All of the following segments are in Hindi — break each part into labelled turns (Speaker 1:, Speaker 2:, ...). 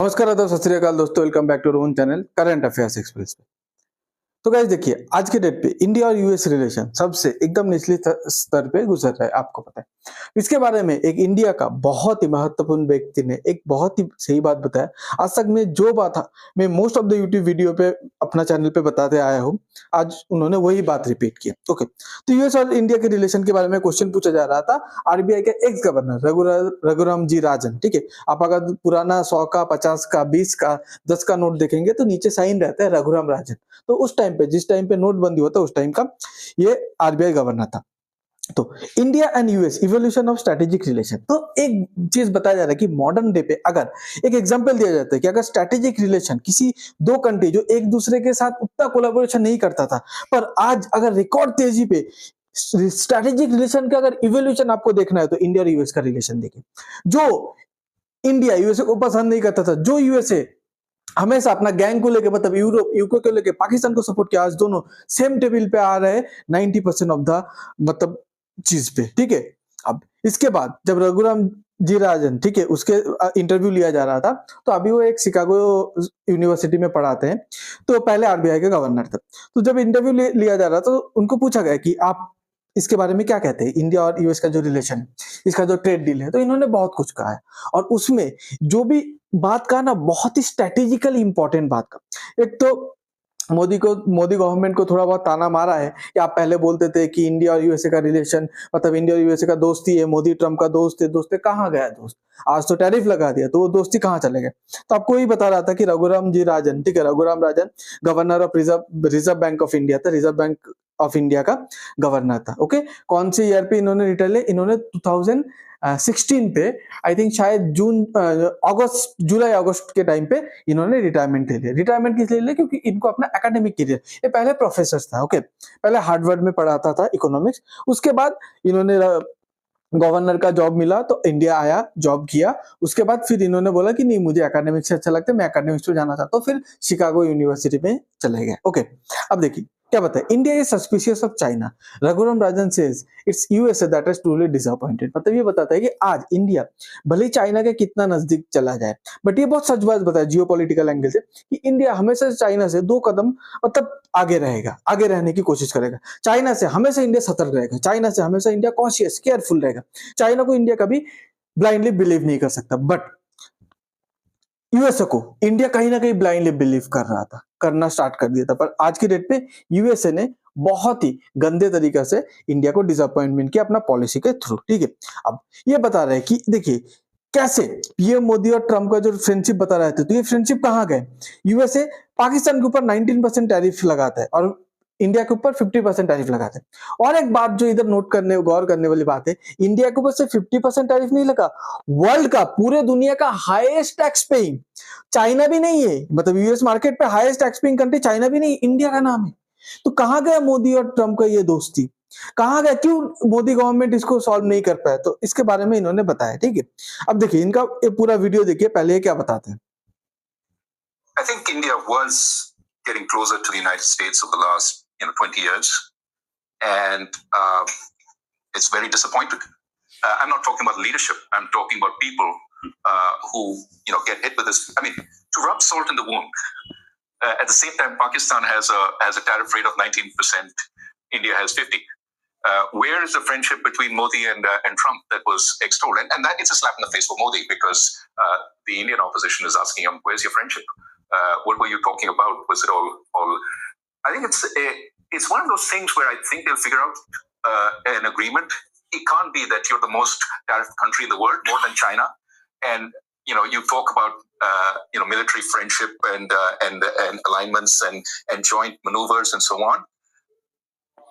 Speaker 1: नमस्कार, आदाब, सत श्री अकाल दोस्तों। Welcome back to own channel current affairs express पे। तो गाइस देखिए, आज के डेट पे इंडिया और यूएस रिलेशन सबसे एकदम निचले स्तर पे गुजर रहा है, आपको पता है। इसके बारे में एक इंडिया का बहुत ही महत्वपूर्ण व्यक्ति ने एक बहुत ही सही बात बताया। आज तक मैं जो बात मैं most of the YouTube video पे अपना चैनल पे बताते आया हूँ, आज उन्होंने वही बात रिपीट किया। ओके, तो यूएस और इंडिया के रिलेशन के बारे में क्वेश्चन पूछा जा रहा था आरबीआई के एक्स गवर्नर रघुराम जी राजन। ठीक है, आप अगर पुराना 100 का, 50 का, 20 का, 10 का नोट देखेंगे तो नीचे साइन रहता है रघुराम राजन। तो उस टाइम पे, जिस टाइम पे नोटबंदी होता है, उस टाइम का ये आरबीआई गवर्नर था। तो India and US evolution of strategic relation. तो एक चीज बताया जा रहा है कि मॉडर्न डे पे अगर एक एग्जांपल दिया जाता है कि अगर स्ट्रेटेजिक रिलेशन किसी दो कंट्री जो एक दूसरे के साथ उतना कोलैबोरेशन नहीं करता था, पर आज अगर रिकॉर्ड तेजी पे स्ट्रेटेजिक रिलेशन का अगर इवोल्यूशन आपको देखना है तो इंडिया और यूएस का रिलेशन देखिए। जो इंडिया यूएसए को पसंद नहीं करता था, जो यूएसए हमेशा अपना गैंग को लेके, मतलब यूरोप यूके को लेके पाकिस्तान को सपोर्ट किया, आज दोनों सेम टेबल पे आ रहे हैं 90% ऑफ द मतलब चीज पे। ठीक है, अब इसके बाद जब रघुराम जी राजन, ठीक है, उसके इंटरव्यू लिया जा रहा था, तो अभी वो एक शिकागो यूनिवर्सिटी में पढ़ाते हैं। तो पहले आरबीआई के गवर्नर थे। तो जब इंटरव्यू लिया जा रहा था तो उनको पूछा गया कि आप इसके बारे में क्या कहते हैं, इंडिया और यूएस का जो रिलेशन, इसका जो ट्रेड डील है। तो इन्होंने बहुत कुछ कहा है, और उसमें जो भी बात का ना, बहुत ही स्ट्रेटेजिकली इंपॉर्टेंट बात का। एक तो मोदी गवर्नमेंट को थोड़ा बहुत ताना मारा है कि आप पहले बोलते थे कि इंडिया और यूएसए का रिलेशन, मतलब इंडिया और यूएसए का दोस्ती है, मोदी ट्रम्प का दोस्त है कहाँ गया दोस्त? आज तो टैरिफ लगा दिया, तो वो दोस्ती कहाँ चले गए? तो आपको ही बता रहा था कि रघुराम जी राजन, ठीक है, Raghuram Rajan governor of reserve bank of India था, रिजर्व बैंक ऑफ इंडिया का गवर्नर था। ओके, कौन से ईयर पे इन्होंने रिटायर लिया? इन्होंने 2016 पे, आई थिंक शायद जुलाई अगस्त के टाइम पे इन्होंने रिटायरमेंट ले लिया। रिटायरमेंट किस लिए लिया? क्योंकि इनको अपना एकेडमिक करियर, ये पहले प्रोफेसर था। ओके, पहले हार्वर्ड में पढ़ाता था इकोनॉमिक्स, उसके बाद इन्होंने गवर्नर का जॉब मिला तो इंडिया आया, जॉब किया। उसके बाद फिर इन्होंने बोला कि नहीं, मुझे एकेडमिक्स से अच्छा लगता है, मैं एकेडमिक्स में जाना चाहता हूँ, फिर शिकागो यूनिवर्सिटी में चले गए। ओके, अब देखिए क्या बताए, India is suspicious of China, Raghuram Rajan says it's USA that is truly disappointed. मतलब ये बताता है कि आज इंडिया भले ही चाइना के कितना नजदीक चला जाए, बट ये बहुत सच बात बताया जियोपॉलिटिकल एंगल से कि इंडिया हमेशा चाइना से 2 कदम मतलब आगे रहेगा, आगे रहने की कोशिश करेगा। चाइना से हमेशा इंडिया सतर्क रहेगा, चाइना से हमेशा इंडिया कॉन्शियस, केयरफुल रहेगा। चाइना को इंडिया कभी ब्लाइंडली बिलीव नहीं कर सकता, बट यूएसए को इंडिया कहीं ना कहीं ब्लाइंडली बिलीव कर रहा था, करना स्टार्ट कर दिया था। पर आज की डेट पे यूएसए ने बहुत ही गंदे तरीके से इंडिया को डिसअपॉइंटमेंट किया अपना पॉलिसी के थ्रू। ठीक है, अब ये बता रहे हैं कि देखिए कैसे पीएम मोदी और ट्रम्प का जो फ्रेंडशिप बता रहे थे, तो ये फ्रेंडशिप कहाँ गए? यूएसए पाकिस्तान के ऊपर 19% टैरिफ लगाता है और इंडिया के ऊपर 50% टैरिफ लगाते हैं। और एक बात जो इधर गौर करने वाली बात है, इंडिया के ऊपर सिर्फ 50% टैरिफ नहीं लगा, वर्ल्ड का, पूरे दुनिया का हाईएस्ट टैक्स पेइंग चाइना भी नहीं है। मतलब यूएस मार्केट पे highest tax paying country China भी नहीं, इंडिया का नाम है। तो कहां गया मोदी और ट्रम्प का ये दोस्ती? कहां गया? क्यों मोदी गवर्नमेंट इसको सॉल्व नहीं कर पाया? तो इसके बारे में इन्होंने बताया। ठीक है, अब देखिए इनका ये पूरा वीडियो देखिए, पहले ये क्या बताते हैं।
Speaker 2: I think India was getting closer to the United States over the last 20 years, and it's very disappointing. I'm not talking about leadership. I'm talking about people who get hit with this. I mean, to rub salt in the wound. At the same time, Pakistan has a tariff rate of 19%. India has 50. Where is the friendship between Modi and Trump that was extolled? And that it's a slap in the face for Modi, because the Indian opposition is asking him, "Where's your friendship? What were you talking about? Was it all?" I think it's one of those things where I think they'll figure out an agreement. It can't be that you're the most tariff country in the world, more than China, and you talk about military friendship and alignments and joint maneuvers and so on.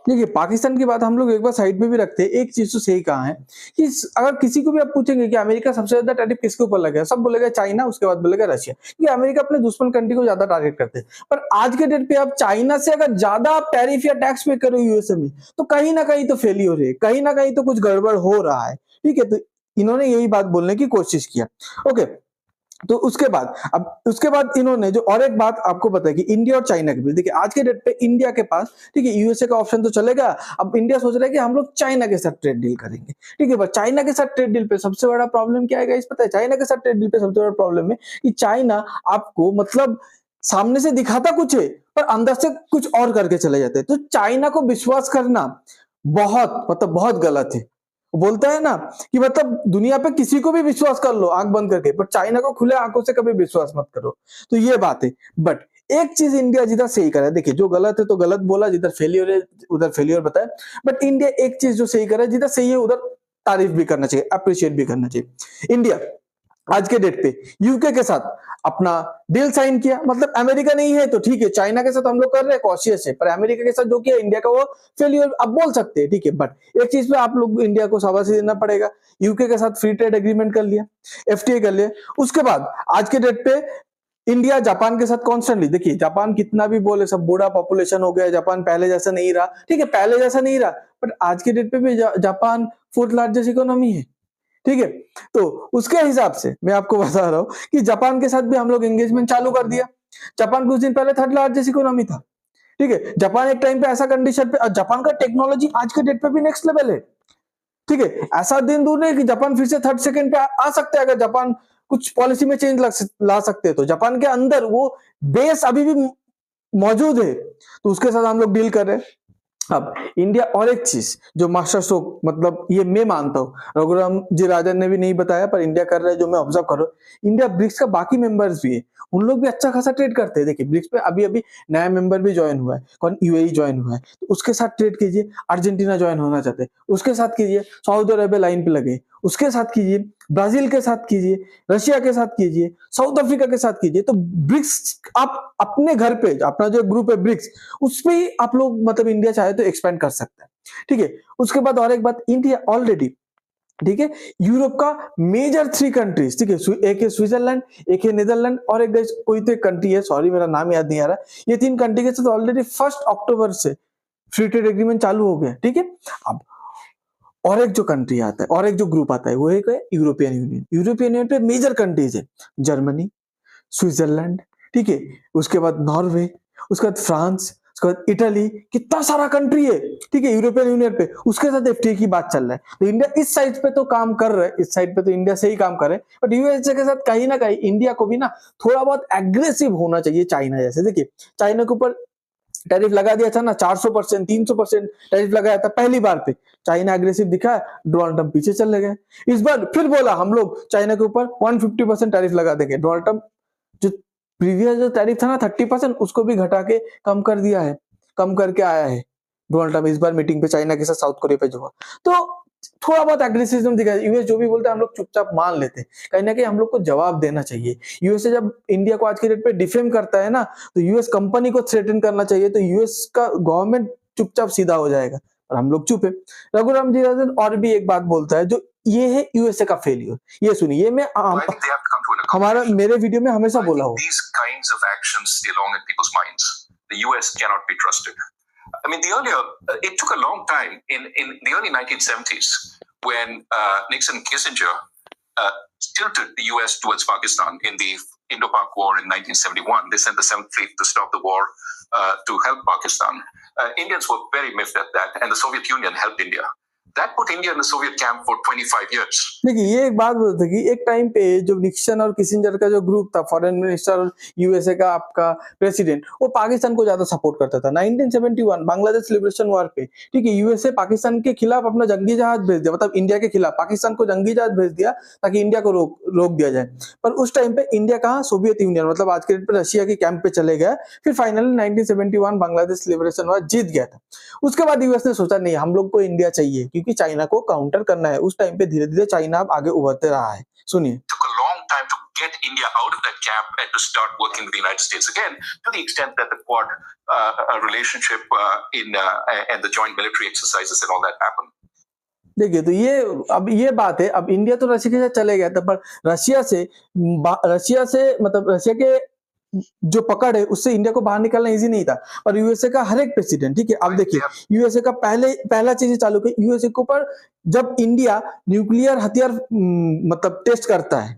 Speaker 1: देखिए, पाकिस्तान की बात हम लोग एक बार साइड में भी रखते हैं। एक चीज तो सही कहा है कि अगर किसी को भी आप पूछेंगे कि अमेरिका सबसे ज्यादा टैरिफ किसके ऊपर लगा है, सब बोलेगा चाइना, उसके बाद बोलेगा रशिया, क्योंकि अमेरिका अपने दुश्मन कंट्री को ज्यादा टारगेट करते हैं। पर आज के डेट पे आप चाइना से अगर ज्यादा आप टैरिफ या टैक्स पे करो यूएसए में, तो कहीं ना कहीं तो फेलियर हो रही है, कहीं ना कहीं तो कुछ गड़बड़ हो रहा है। ठीक है, तो इन्होंने यही बात बोलने की कोशिश किया। ओके, तो उसके बाद इन्होंने जो और एक बात आपको पता है कि इंडिया और चाइना के बीच, देखिए आज के डेट पे इंडिया के पास, ठीक है, यूएसए का ऑप्शन तो चलेगा, अब इंडिया सोच रहा है कि हम लोग चाइना के साथ ट्रेड डील करेंगे, ठीक है। पर चाइना के साथ ट्रेड डील पे सबसे बड़ा प्रॉब्लम क्या आएगा, इस पता है, चाइना के साथ ट्रेड डील पे सबसे बड़ा प्रॉब्लम है कि चाइना आपको मतलब सामने से दिखाता कुछ है पर अंदर से कुछ और करके चले जाते हैं। तो चाइना को विश्वास करना बहुत गलत है। वो बोलता है ना कि मतलब दुनिया पे किसी को भी विश्वास कर लो आंख बंद करके, पर चाइना को खुले आंखों से कभी विश्वास मत करो। तो ये बात है। बट एक चीज इंडिया जिधर सही करे, देखिए जो गलत है तो गलत बोला, जिधर फेलियर है उधर फेलियर बताया, बट इंडिया एक चीज जो सही करे, जिधर सही है उधर तारीफ भी करना चाहिए, अप्रिशिएट भी करना चाहिए। इंडिया आज के डेट पे यूके के साथ अपना डील साइन किया, मतलब अमेरिका नहीं है तो ठीक है, चाइना के साथ हम लोग कर रहे हैं कॉशियस है, पर अमेरिका के साथ जो किया इंडिया का वो फेलियर आप बोल सकते हैं, ठीक है। बट एक चीज पे आप लोग इंडिया को शाबाशी देना पड़ेगा, यूके के साथ फ्री ट्रेड एग्रीमेंट कर लिया, एफटीए कर लिया। उसके बाद आज के डेट पे इंडिया जापान के साथ कॉन्स्टेंटली, देखिए जापान कितना भी बोले सब बूढ़ा पॉपुलेशन हो गया, जापान पहले जैसा नहीं रहा, ठीक है, पहले जैसा नहीं रहा, बट आज के डेट पे भी जापान फोर्थ लार्जेस्ट इकोनॉमी है, ठीक है। तो उसके हिसाब से मैं आपको बता रहा हूं कि जापान के साथ भी हम लोग एंगेजमेंट चालू कर दिया। जापान कुछ दिन पहले थर्ड लार्जेस्ट इकोनॉमी था, ठीक है। जापान एक टाइम पे ऐसा कंडीशन पे, और जापान का टेक्नोलॉजी आज के डेट पे भी नेक्स्ट लेवल है, ठीक है। ऐसा दिन दूर नहीं कि जापान फिर से थर्ड सेकंड पे आ सकते हैं, अगर जापान कुछ पॉलिसी में चेंज ला सकते हैं तो जापान के अंदर वो बेस अभी भी मौजूद है, तो उसके साथ हम लोग डील कर रहे हैं। अब इंडिया और एक चीज जो मास्टर स्ट्रोक, मतलब ये मैं मानता हूं, रघुराम जी राजन ने भी नहीं बताया पर इंडिया कर रहा है, जो मैं ऑब्जर्व कर रहा हूं, इंडिया ब्रिक्स का बाकी मेंबर्स भी है, उन लोग भी अच्छा खासा ट्रेड करते हैं। देखिए ब्रिक्स पे अभी अभी नया मेंबर भी ज्वाइन हुआ है, कौन, यूएई ज्वाइन हुआ है, तो उसके साथ ट्रेड कीजिए। अर्जेंटीना ज्वाइन होना चाहते हैं, उसके साथ कीजिए। सऊदी अरेबिया लाइन पे लगे, उसके साथ कीजिए। ब्राजील के साथ कीजिए, रशिया के साथ कीजिए, साउथ अफ्रीका के साथ कीजिए। तो ब्रिक्स आप अपने घर पे, अपना जो ग्रुप है ब्रिक्स, उस पे ही आप लोग मतलब इंडिया चाहे तो एक्सपेंड कर सकते हैं, ठीक है। उसके बाद और एक बात, इंडिया ऑलरेडी, ठीक है, यूरोप का मेजर 3 कंट्रीज, ठीक है, एक है स्विट्जरलैंड, एक है नीदरलैंड, और एक कोई तो एक कंट्री है, सॉरी मेरा नाम याद नहीं आ रहा, ये 3 कंट्री के साथ ऑलरेडी 1 अक्टूबर से फ्री ट्रेड एग्रीमेंट चालू हो गया, ठीक है। अब और एक जो कंट्री आता है, और एक जो ग्रुप आता है, वो एक है यूरोपियन यूनियन। यूरोपियन यूनियन पे मेजर कंट्रीज है, जर्मनी, स्विट्जरलैंड, ठीक है, उसके बाद नॉर्वे, उसके बाद फ्रांस, उसके बाद इटली, कितना सारा कंट्री है, ठीक है, यूरोपियन यूनियन पे, उसके साथ एफटीए की बात चल रहा है। तो इंडिया इस साइड पे तो काम कर रहा है, इस साइड पे तो इंडिया से ही काम कर रहे हैं, बट यूएसए के साथ कहीं ना कहीं इंडिया को भी ना थोड़ा बहुत एग्रेसिव होना चाहिए चाइना जैसे। देखिए चाइना के ऊपर टैरिफ लगा दिया था ना, 400%, 300% टैरिफ लगाया था पहली बार पे, चाइना एग्रेसिव दिखा, डोनाल्ड ट्रंप पीछे चले गए। इस बार फिर बोला हम लोग चाइना के ऊपर 150% टैरिफ लगा देंगे, डोनाल्ड ट्रंप जो प्रीवियस जो टैरिफ था ना 30%, उसको भी घटा के कम कर दिया है, कम करके आया है डोनाल्ड ट्रंप इस बार मीटिंग पे चाइना के साथ साउथ कोरिया पे जो हुआ। तो थोड़ा बहुत एग्रेसिज्म दिखा, यूएस जो भी बोलते हैं हम लोग चुपचाप मान लेते हैं, कहीं ना कहीं हम लोग को जवाब देना चाहिए। यूएसए जब इंडिया को आज के डेट पे डिफेम करता है ना, तो यूएस कंपनी को थ्रेटन करना चाहिए, तो यूएस का गवर्नमेंट चुपचाप सीधा हो जाएगा, और हम लोग चुप है। रघुराम जी राजन और भी एक बात बोलता है, जो ये है यूएसए का फेलियर, ये सुनिए, ये मैं हमारा मेरे वीडियो में हमेशा बोला हूँ।
Speaker 2: These kinds of actions stay long in people's minds. The US cannot be trusted. I mean, it took a long time in the early 1970s when Nixon and Kissinger tilted the US towards Pakistan in the Indo-Pak War in 1971. They sent the 7th Fleet to stop the war to help Pakistan. Indians were very miffed at that, and the Soviet Union helped India. That put India in the Soviet camp for 25 years.
Speaker 1: देखिए ये एक बात बोलते कि एक टाइम पे जो निक्सन और किसिंजर का जो ग्रुप था, फॉरेन मिनिस्टर और यूएसए का आपका प्रेसिडेंट, वो पाकिस्तान को ज्यादा सपोर्ट करता था। 1971 बांग्लादेश लिबरेशन वॉर पे, ठीक है, यूएसए पाकिस्तान के खिलाफ अपना जंगी जहाज भेज दिया, मतलब इंडिया के खिलाफ पाकिस्तान को जंगी जहाज भेज दिया ताकि इंडिया को रोक दिया जाए। पर उस टाइम पे इंडिया कहाँ, सोवियत यूनियन, मतलब आज के डेट पे रशिया के कैंप पे चले गया। फिर फाइनली 1971 बांग्लादेश लिबरेशन वॉर जीत गया था। उसके बाद यूएस ने सोचा नहीं, हम लोग को इंडिया चाहिए, क्योंकि चाइना को काउंटर करना है। उस टाइम पे धीरे धीरे चाइना अब आगे उभरते रहा है। सुनिए,
Speaker 2: took a long time to get India out of that camp and to start working with the United States again, to the extent that the Quad relationship and the joint military exercises and all that happened.
Speaker 1: देखिए तो ये अब ये बात है, अब इंडिया तो रशिया के साथ चले गया था, पर रशिया से मतलब रशिया के जो पकड़ है उससे इंडिया को बाहर निकालना इजी नहीं था। और यूएसए का हर एक प्रेसिडेंट, ठीक है, अब देखिए यूएसए का पहला चीज चालू की, यूएसए के ऊपर जब इंडिया न्यूक्लियर हथियार मतलब टेस्ट करता है,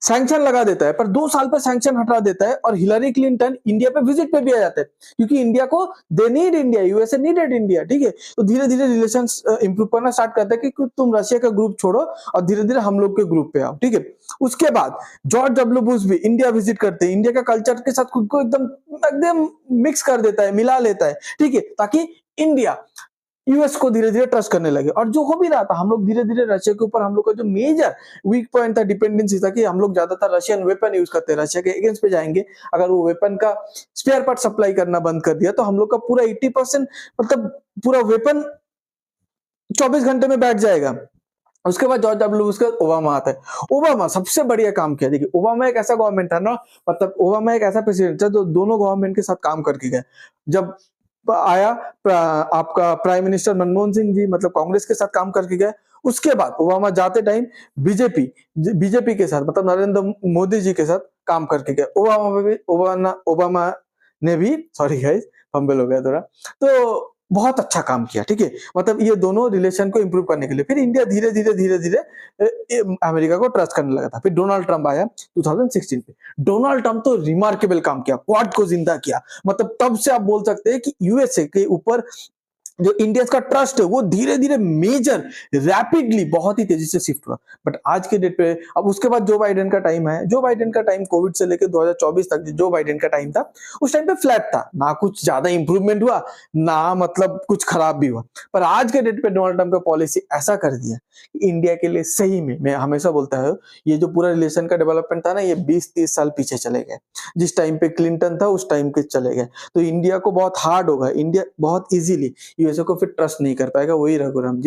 Speaker 1: सैंक्शन लगा देता है, पर 2 साल पे सैंक्शन हटा देता है और हिलरी क्लिंटन इंडिया पे विजिट पे भी आ जाते हैं, क्योंकि इंडिया को they need India, USA needed India, ठीक है। तो धीरे धीरे रिलेशंस इंप्रूव करना स्टार्ट करता है कि तुम रशिया का ग्रुप छोड़ो और धीरे धीरे हम लोग के ग्रुप पे आओ, ठीक है। उसके बाद जॉर्ज डब्ल्यू बुश भी इंडिया विजिट करते हैं, इंडिया का कल्चर के साथ खुद को एकदम एकदम मिक्स कर देता है, मिला लेता है, ठीक है, ताकि इंडिया यूएस को धीरे धीरे ट्रस्ट करने लगे। और जो हो भी रहा था, हम लोग धीरे धीरे रशिया के ऊपर, हम लोग का जो मेजर वीक पॉइंट था, डिपेंडेंसी था, कि हम लोग ज्यादातर रशियन वेपन यूज करते हैं, रशिया के अगेंस्ट पे जाएंगे। अगर वो वेपन का स्पेयर पार्ट सप्लाई करना बंद कर दिया तो हम लोग का पूरा 80% मतलब पूरा वेपन 24 घंटे में बैठ जाएगा। उसके बाद जॉर्ज डब्ल्यू बुश का ओबामा आता है। ओबामा सबसे बढ़िया काम किया। देखिए, ओबामा एक ऐसा गवर्नमेंट था ना, मतलब ओबामा एक ऐसा प्रेसिडेंट था जो दोनों गवर्नमेंट के साथ काम करके गए। जब आया आपका प्राइम मिनिस्टर मनमोहन सिंह जी, मतलब कांग्रेस के साथ काम करके गए। उसके बाद ओबामा जाते टाइम बीजेपी के साथ, मतलब नरेंद्र मोदी जी के साथ काम करके गए। ओबामा ने भी, सॉरी गाइस फंबल हो गया थोड़ा, तो बहुत अच्छा काम किया, ठीक है। मतलब ये दोनों रिलेशन को इंप्रूव करने के लिए फिर इंडिया धीरे धीरे अमेरिका को ट्रस्ट करने लगा था। फिर डोनाल्ड ट्रंप आया 2016 पे। डोनाल्ड ट्रंप तो रिमार्केबल काम किया, क्वाड को जिंदा किया। मतलब तब से आप बोल सकते हैं कि यूएसए के ऊपर जो इंडिया का ट्रस्ट है वो धीरे धीरे मेजर रैपिडली बहुत ही तेजी से शिफ्ट हुआ। बट आज के डेट पे, अब उसके बाद जो बाइडेन का टाइम है, जो बाइडेन का टाइम कोविड से लेकर 2024 तक जो बाइडेन का टाइम था, उस टाइम पे फ्लैट था, ना कुछ ज्यादा इंप्रूवमेंट हुआ, ना मतलब कुछ खराब भी हुआ। पर आज के डेट पे डोनाल्ड ट्रंप का पॉलिसी ऐसा कर दिया कि इंडिया के लिए सही में, मैं हमेशा बोलता हूँ, ये जो पूरा रिलेशन का डेवलपमेंट था ना, ये 20-30 साल पीछे चले गए। जिस टाइम पे क्लिंटन था उस टाइम के चले गए। तो इंडिया को बहुत हार्ड होगा, इंडिया बहुत इजीली यूएसए को फिर ट्रस्ट नहीं कर पाएगा। वही रघुराम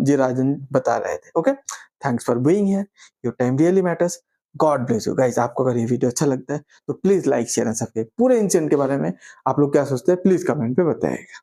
Speaker 1: जी राजन बता रहे थे। Okay, thanks for being here, your time really matters. God bless you guys. आपको अगर ये वीडियो अच्छा लगता है तो please like share and subscribe. पूरे इंसिडेंट के बारे में आप लोग क्या सोचते हैं प्लीज कमेंट पे बताइएगा।